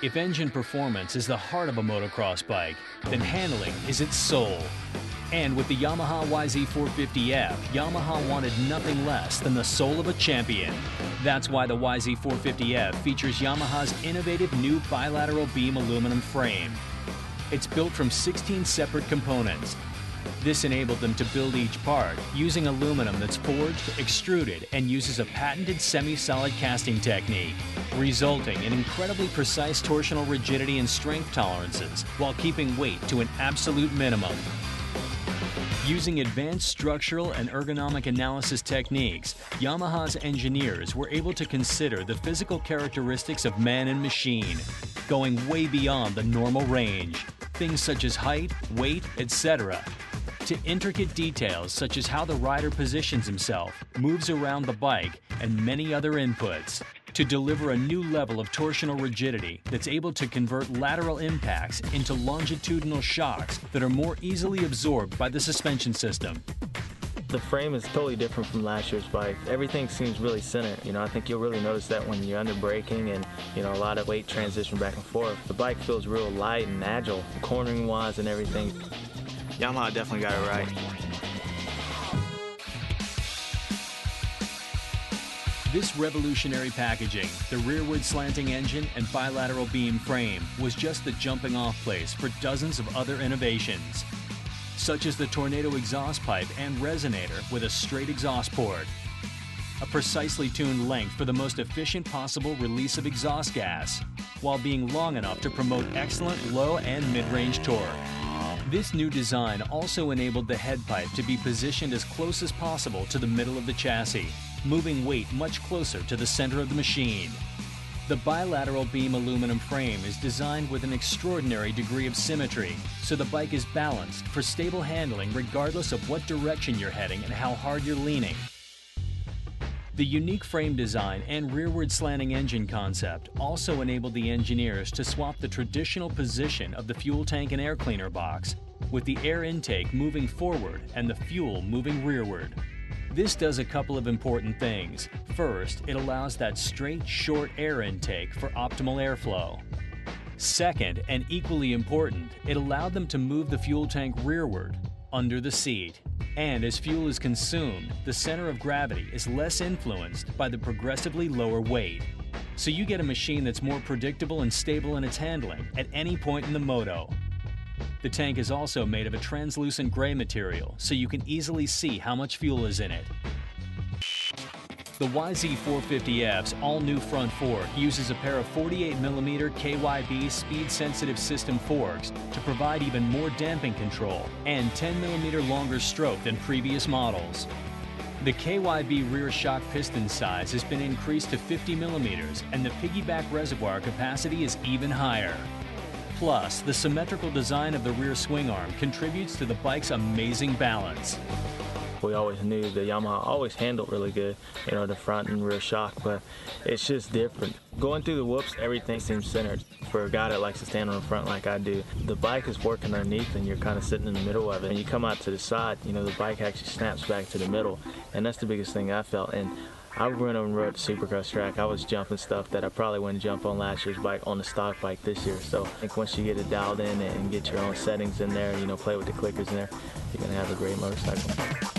If engine performance is the heart of a motocross bike, then handling is its soul. And with the Yamaha YZ450F, Yamaha wanted nothing less than the soul of a champion. That's why the YZ450F features Yamaha's innovative new bilateral beam aluminum frame. It's built from 16 separate components. This enabled them to build each part using aluminum that's forged, extruded, and uses a patented semi-solid casting technique, resulting in incredibly precise torsional rigidity and strength tolerances while keeping weight to an absolute minimum. Using advanced structural and ergonomic analysis techniques, Yamaha's engineers were able to consider the physical characteristics of man and machine, going way beyond the normal range, things such as height, weight, etc., to intricate details such as how the rider positions himself, moves around the bike, and many other inputs, to deliver a new level of torsional rigidity that's able to convert lateral impacts into longitudinal shocks that are more easily absorbed by the suspension system. The frame is totally different from last year's bike. Everything seems really centered. I think you'll really notice that when you're under braking and, a lot of weight transition back and forth. The bike feels real light and agile, cornering-wise and everything. Yamaha definitely got it right. This revolutionary packaging, the rearward slanting engine and bilateral beam frame, was just the jumping-off place for dozens of other innovations, such as the Tornado exhaust pipe and resonator with a straight exhaust port, a precisely tuned length for the most efficient possible release of exhaust gas, while being long enough to promote excellent low and mid-range torque. This new design also enabled the head pipe to be positioned as close as possible to the middle of the chassis, moving weight much closer to the center of the machine. The bilateral beam aluminum frame is designed with an extraordinary degree of symmetry, so the bike is balanced for stable handling regardless of what direction you're heading and how hard you're leaning. The unique frame design and rearward slanting engine concept also enabled the engineers to swap the traditional position of the fuel tank and air cleaner box, with the air intake moving forward and the fuel moving rearward. This does a couple of important things. First, it allows that straight, short air intake for optimal airflow. Second, and equally important, it allowed them to move the fuel tank rearward, under the seat. And as fuel is consumed, the center of gravity is less influenced by the progressively lower weight. So you get a machine that's more predictable and stable in its handling at any point in the moto. The tank is also made of a translucent gray material, so you can easily see how much fuel is in it. The YZ450F's all-new front fork uses a pair of 48mm KYB speed-sensitive system forks to provide even more damping control and 10mm longer stroke than previous models. The KYB rear shock piston size has been increased to 50mm, and the piggyback reservoir capacity is even higher. Plus, the symmetrical design of the rear swing arm contributes to the bike's amazing balance. We always knew the Yamaha always handled really good, the front and rear shock, but it's just different. Going through the whoops, everything seems centered. For a guy that likes to stand on the front like I do, the bike is working underneath and you're kind of sitting in the middle of it. And you come out to the side, the bike actually snaps back to the middle, and that's the biggest thing I felt. And I went over and rode the Supercross track. I was jumping stuff that I probably wouldn't jump on last year's bike on the stock bike this year. So I think once you get it dialed in and get your own settings in there, play with the clickers in there, you're going to have a great motorcycle.